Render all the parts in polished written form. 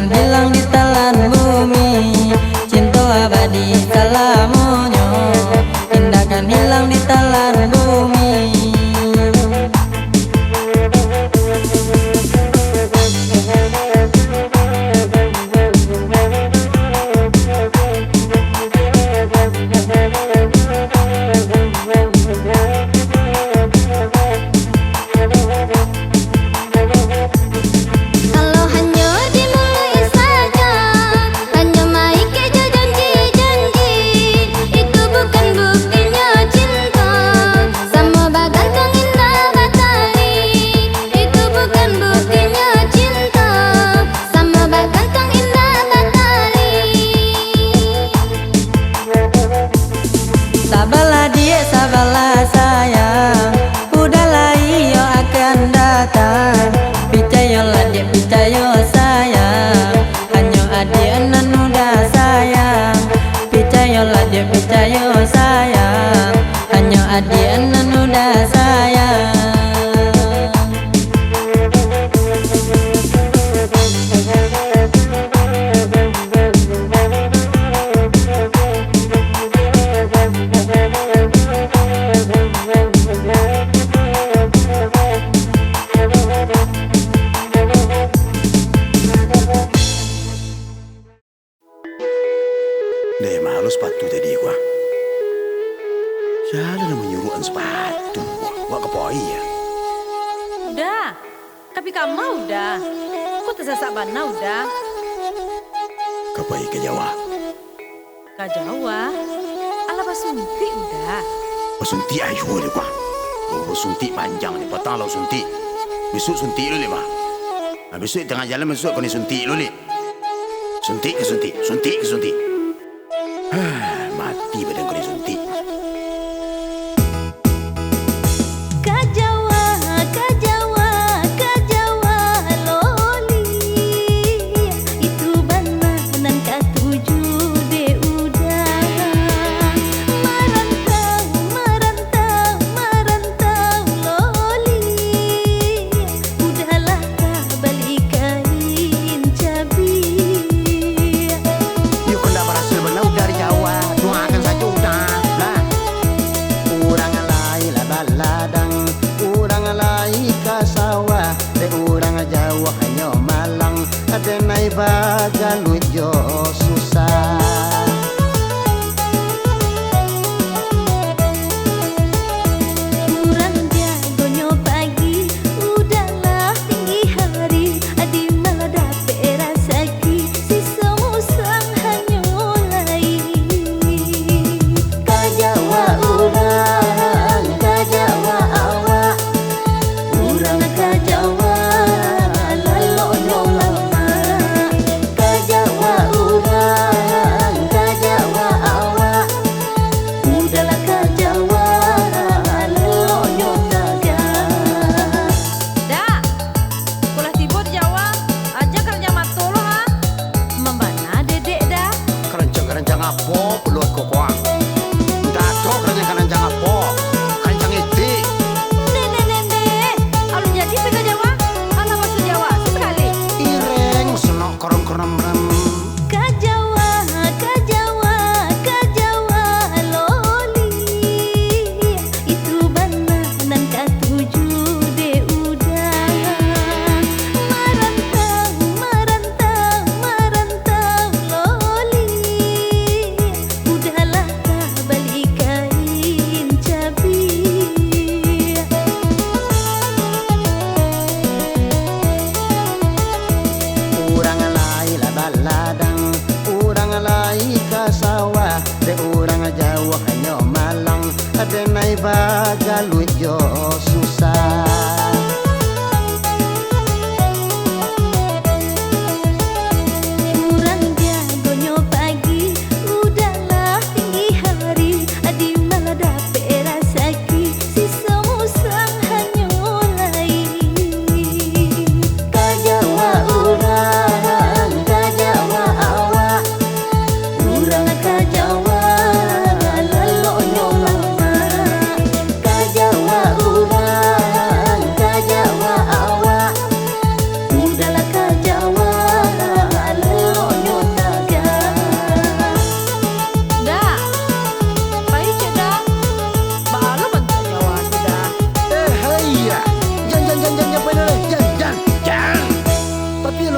akan hilang di telan bumi. Cinta abadi selamunya, indah akan hilang di telan bumi. Sabarlah dia, sabarlah sayang, udahlah iyo akan datang. Percayalah dia, percaya sayang, hanya adik nan udah sayang. Percayalah dia, percaya sayang, hanya adik nan udah sayang. Deh malu sepatu tadi gua. Siapa yang menyuruhkan sepatu? Gua kepoi ya. Udah, tapi kamu udah. Kok tersasak bana udah? Kepoi ke Jawa. Ke Jawa? Ala basunti udah. Suntik ayo deh gua. Oh suntik panjang nih, petang lo suntik. Besok suntik lu mah. Nah, besok tengah jalan besok kau ni suntik lu Suntik ke suntik, suntik ke suntik. Mati badan kau disuntik. Ke Jawa, ke Jawa, ke Jawa loli. Itu bananan katuju de udah. Merantau, merantau, merantau loli. Udahlah kah balik kain cabi. Yuk kau dah berhasil benar dari Jawa. Doakan saja udah lah. Urang alai lah baladang, urang alai ke sawah. De urang Jawa hanya malang, ada naik bagal lujo susah. Kurang jagonya pagi, udahlah tinggi hari. Adi malah dapet rasaki, sisa musang hanya mulai. Ke Jawa urang, ke Jawa awak. Urang ke Jawa lalonyo lama. Ke Jawa urang, ke Jawa awak. Udahlah ke Jawa lalonyo tegak. Dah, kulah tiba di Jawa. Aja kerja matolo ha. Membana dedek dah. Kerencang-kerencang apa peluat kau kuang? Tak tahu kerencang-kerencang apa. Kerencang itu. Nenek, alun jadi pergi Jawa. Ala masuk Jawa sesekali. Ireng senok korong-korong rem. Ke Jawa, ke Jawa, ke Jawa loli. Itu bananan katuju de udah. Merantau, merantau, merantau loli. Udahlah kah balik kain cabi. Urang alai lah baladang, urang alai ke sawah. De urang Jawa hanya malang, ada naik bagal lujo susah. Kurang jagonya pagi, udahlah tinggi hari. Adi malah dapet rasaki, sisa musang hanya mulai. Ke Jawa urang, ke Jawa awak. Urang ke Jawa lalonyo lama. Ke Jawa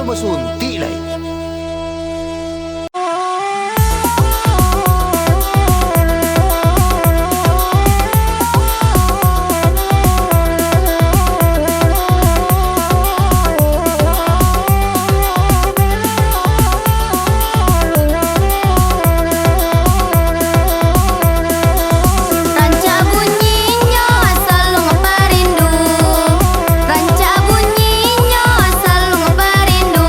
lo bersuntik lah. Ranca bunyinya selalu ngeperindu, ranca bunyinya selalu ngeperindu.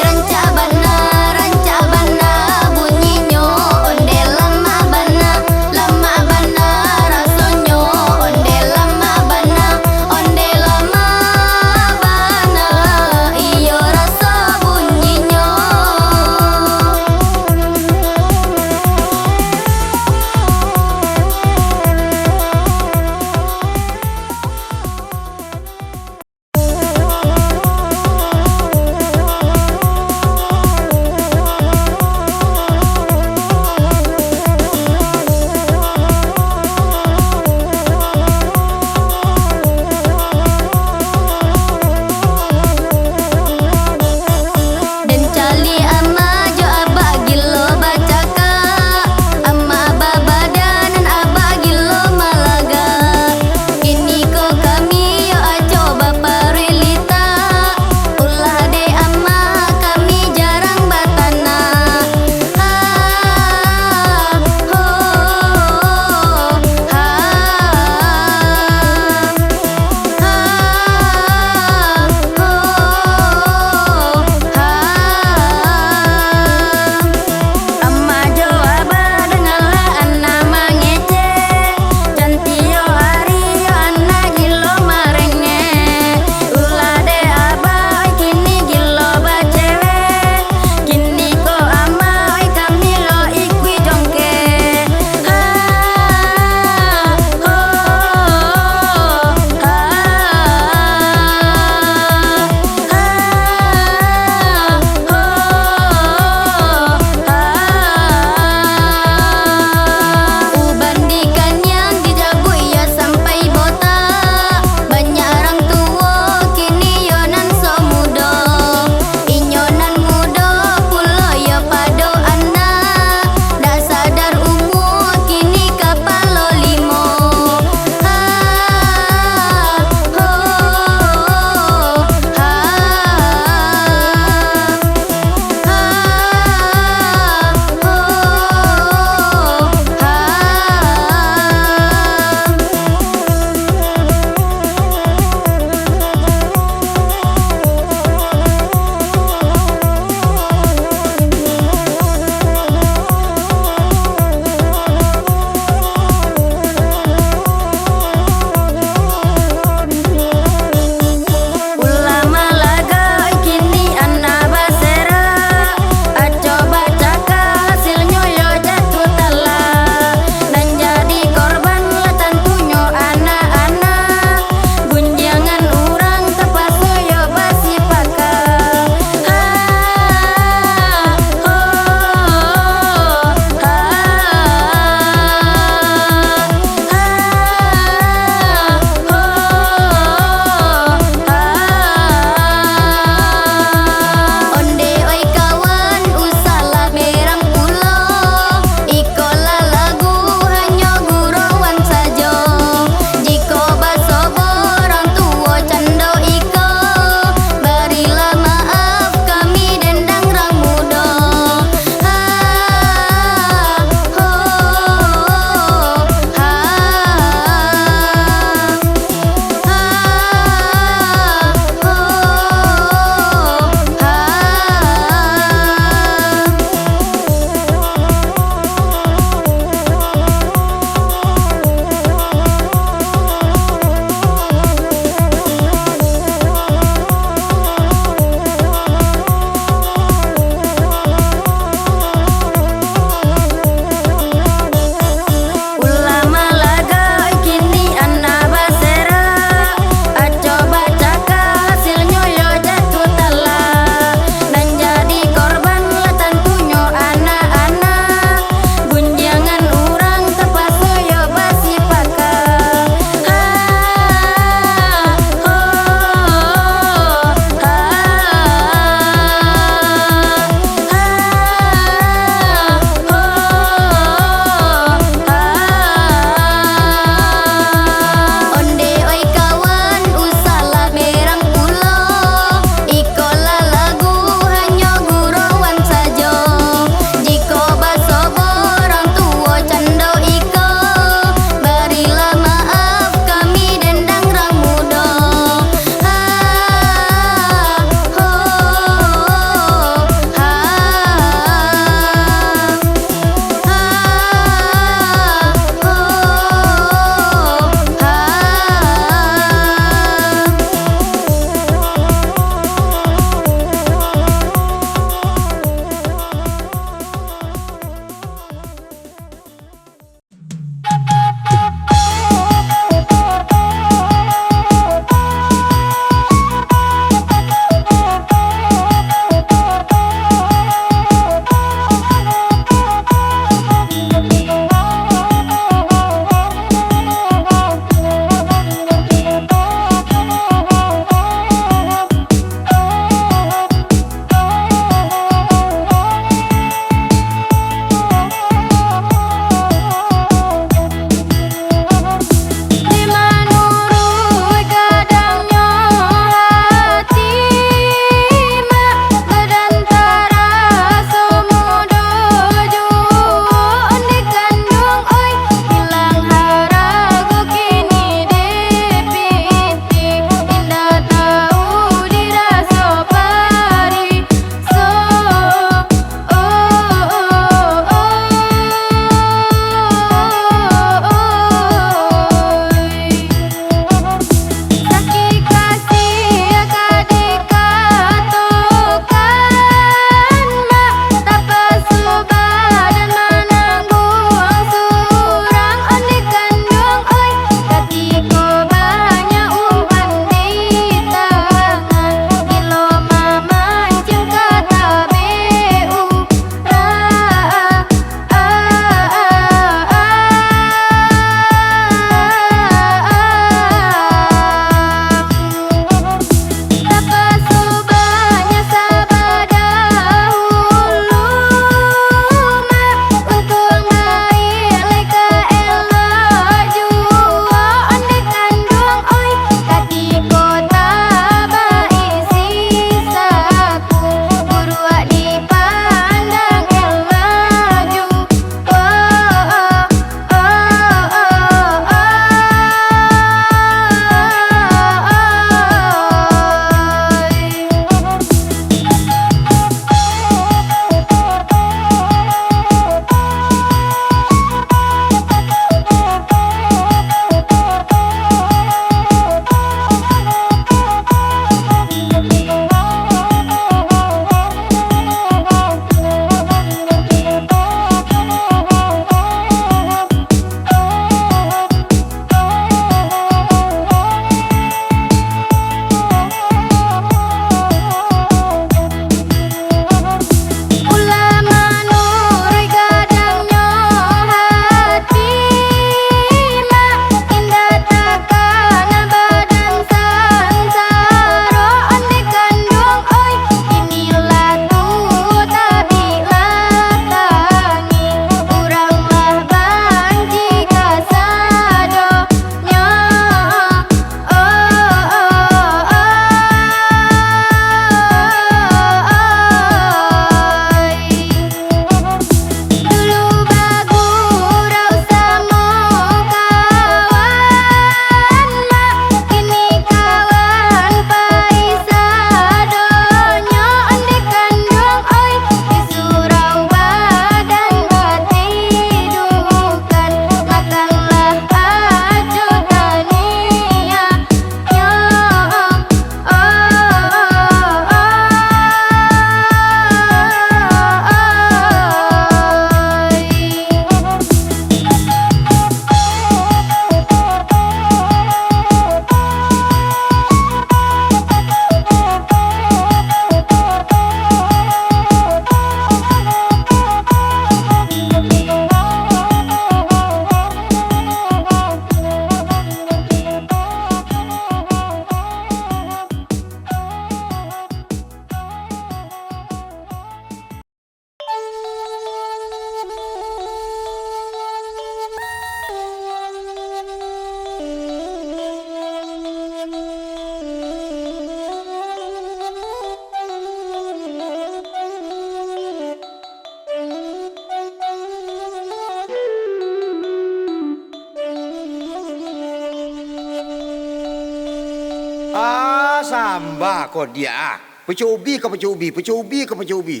Samba kau dia. Pecubi ke pecubi, pecubi ke pecubi.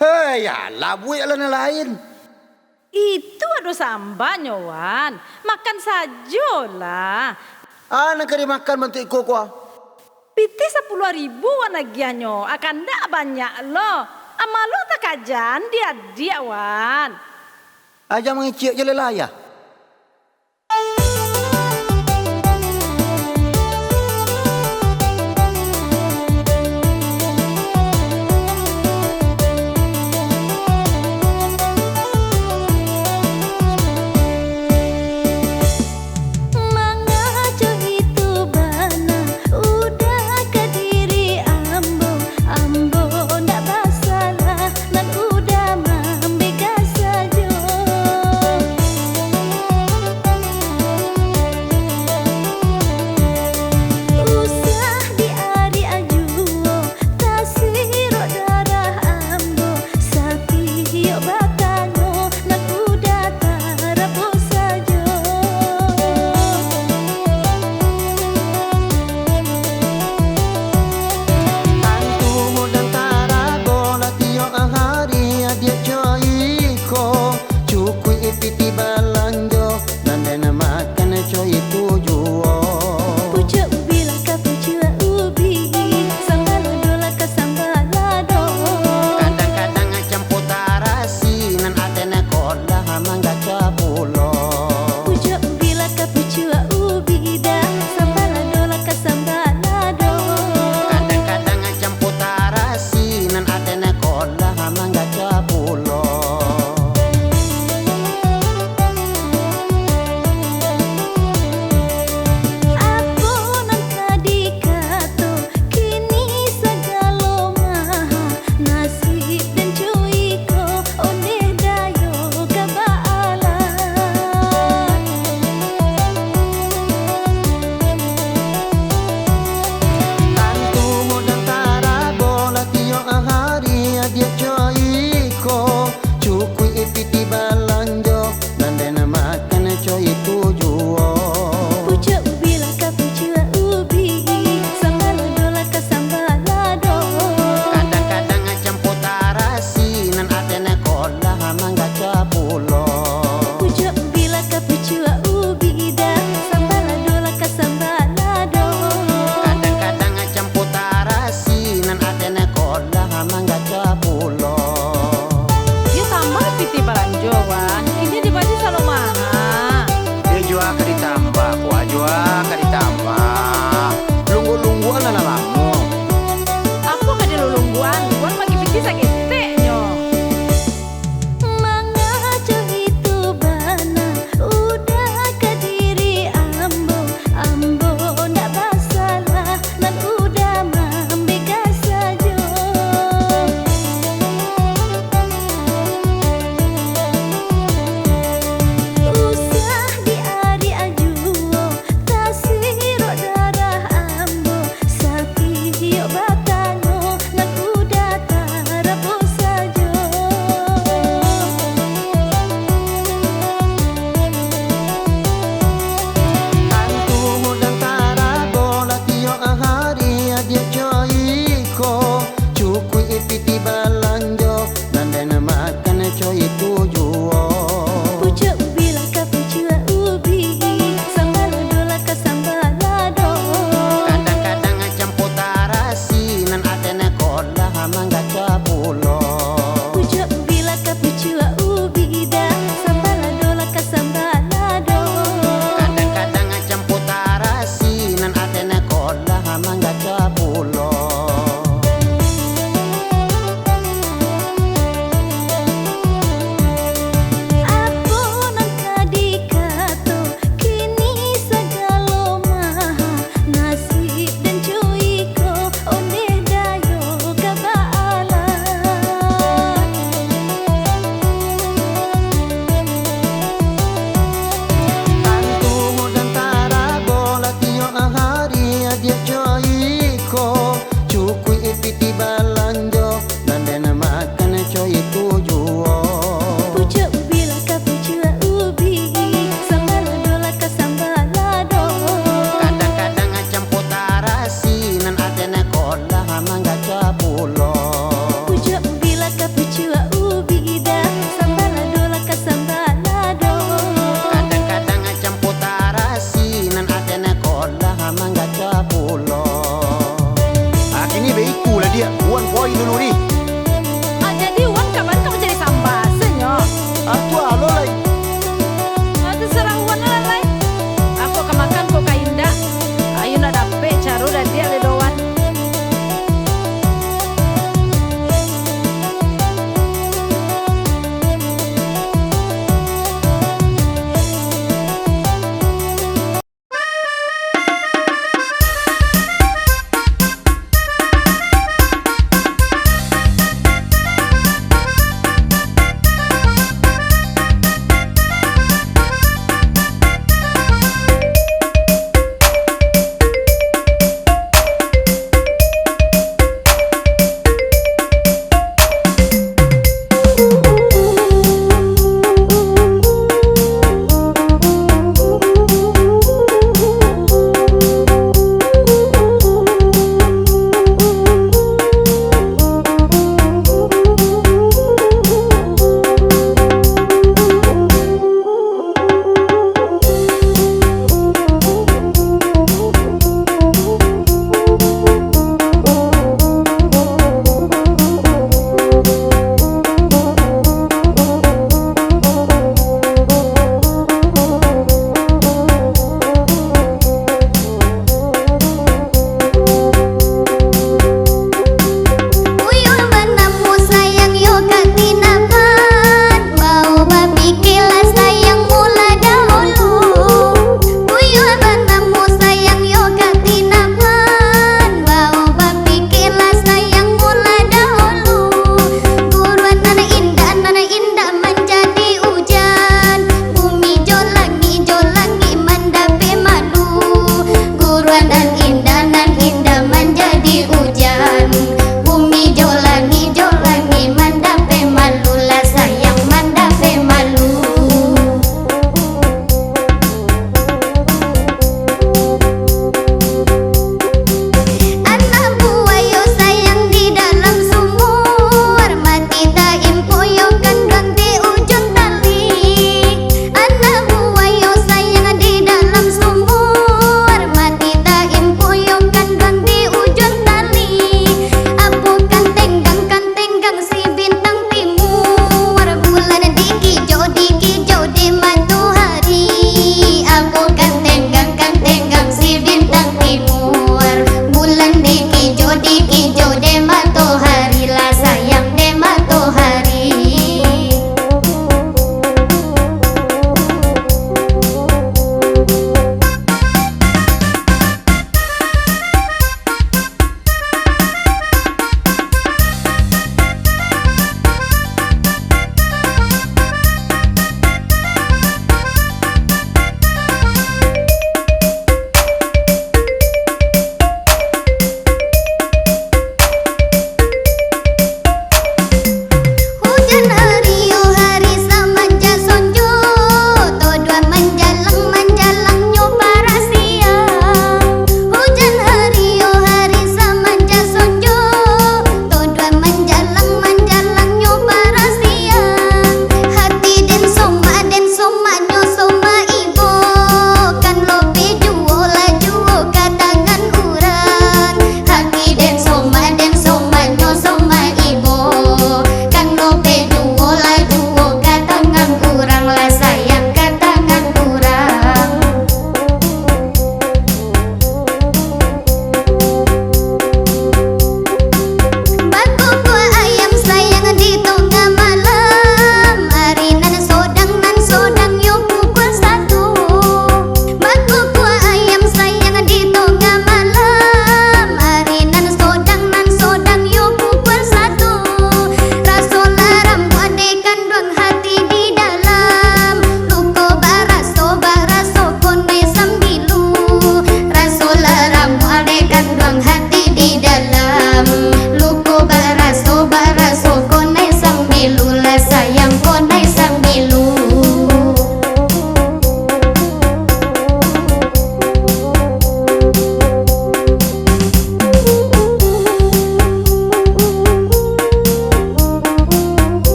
Hei, alah buik lah lain. Itu ada sambanya Wan. Makan sajalah. Nak kena makan bentuk ikut kau. Piti 10.000 Wan lagianyo. Akan tak banyak lo. Ama lo tak kajan dia Wan. Aja mengicik je lelah ya.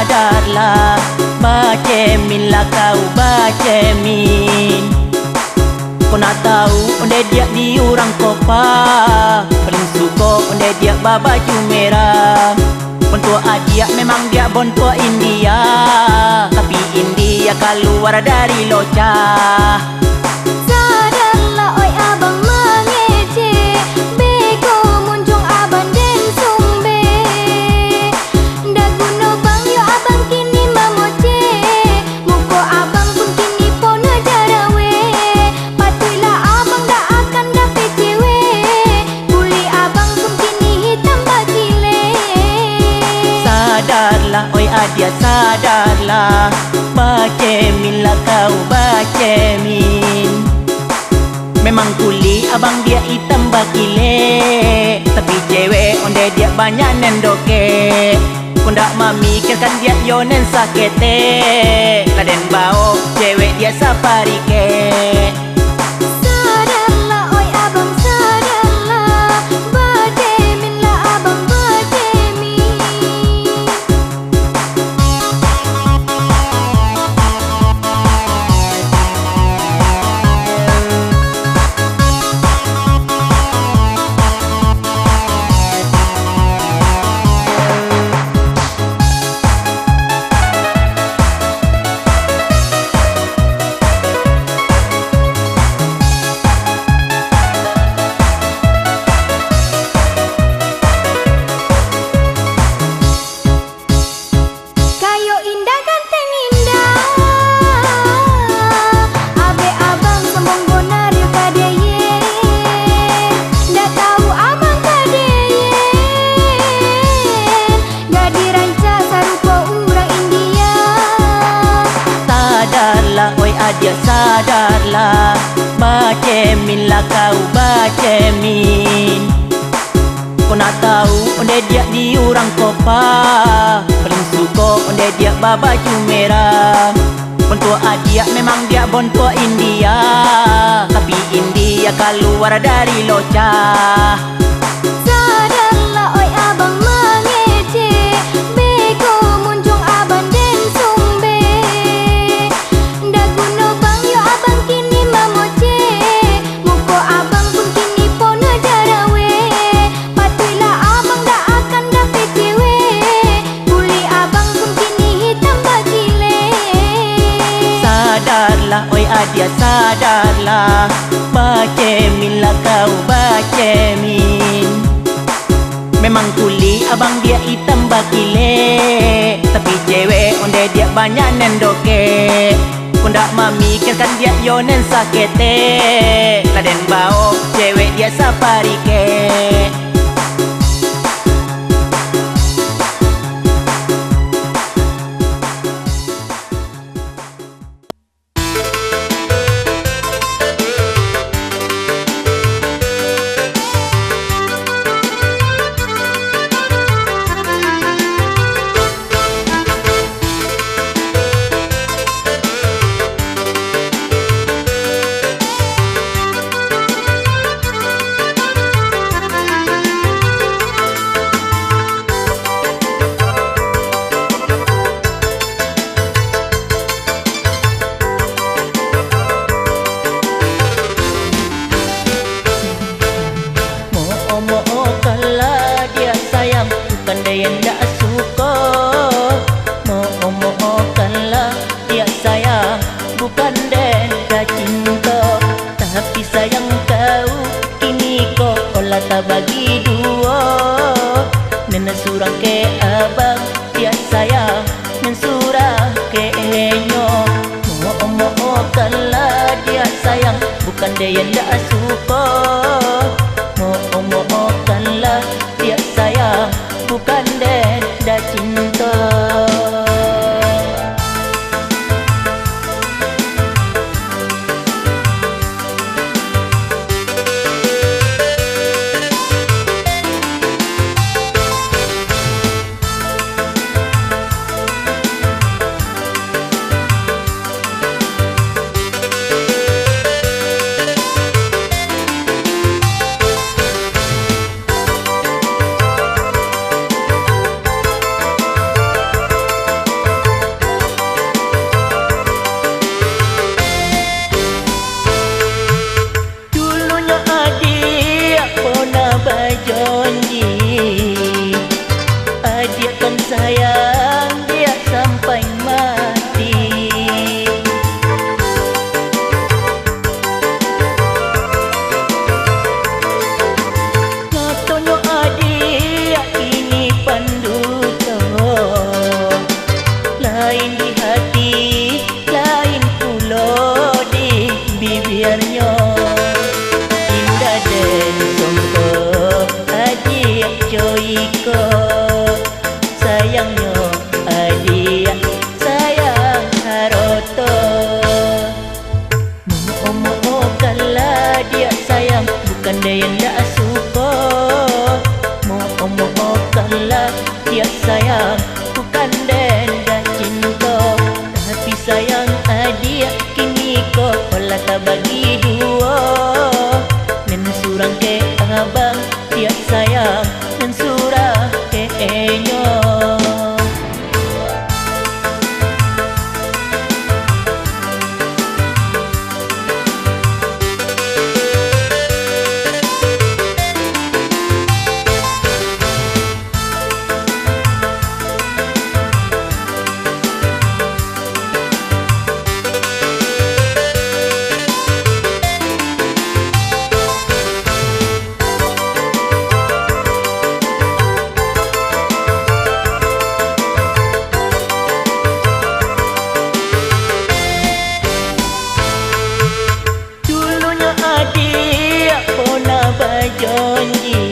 sadarlah, bacemin lah kau bacemin. Kau nak tahu onde dia di orang kopa, paling suka onde dia baju merah. Bontua dia memang dia bontua India, tapi India keluar dari loca. Sadarlah oi abang mengece, beko muncung abang den sumbe. Dah guna bang yo abang kini mamoce, muko abang pun kini pona jarawe. Patuilah abang dah akan dapet cewek, kulit abang pun kini hitam bakile. Sadarlah oi adia sadarlah, bacemin lah kau bacemin. Memang kulit abang dia hitam bakile, tapi cewek onde dia banyak nendoke. Kau ndak memikirkan dia yonen sakete, laden bau cewek dia saparike. Sadarlah oi abang sadarlah, bacemin lah abang bacemin. Kayo indah ganteng indah, abe abang sombong bonario kadeye. Dah tahu abang kadeye, gadi ranca sarupa urang India. Sadarlah oi adia sadarlah, bacemin lah kau bacemin. Kau nak tahu onde dia di orang kopa, paling suka onde dia baju merah. Bontua dia memang dia bontua India, tapi India keluar dari loca. Sadarlah oi abang mengece, beko muncung abang den sumbe. Dah guna bang yo abang kini mamoce, muko abang pun kini pona jarawe. Patuilah abang dah akan dapet cewek, kulit abang pun kini hitam bakile. Sadarlah oi adia sadarlah, bacemin lah kau bacemin. Memang kulit abang dia hitam bakile, tapi cewek onde dia banyak nendoke. Kau ndak memikirkan dia yonen sakete, laden bau cewek dia saparike. Pandai yang tak suka, mohonkanlah dia sayang, bukan dia tak cinta. Tapi sayang kau kini kau olah tak bagi dua. Nena surang ke abang dia sayang, nena surang ke enyo. Mohonkanlah dia sayang, bukan dia yang tak suka. Mohonkanlah dia sayang, bukan dia cinta. dia yang tak suka. Mo kalah dia sayang, bukan dia dah cinta. Tapi sayang adik kini kau olah tak bagi dua. Nen surang ke abang dia sayang, nen surah ke enyo. Janji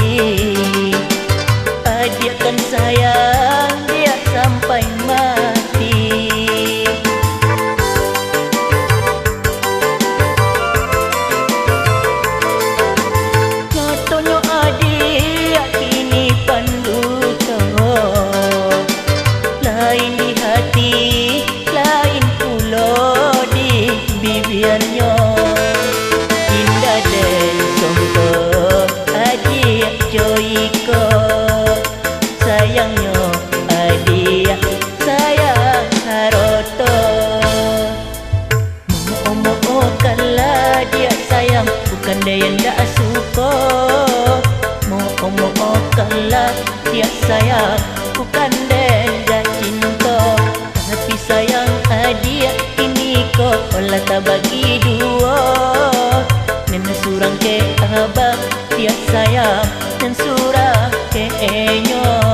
adik kan sayang dia sampai mati. Katanya adik kini panduta, lain di hati, lain pula di bibirnya. Indah dan sombong Joiko sayangnya adik sayang haroto. Mo kalah dia sayang, bukan dia yang tak suka. Mo kalah dia sayang, bukan dia dah cinta. Tapi sayang adik ini kau olah tak bagi dua. Nena surang ke abang dia sayang, dan surah ke enyo.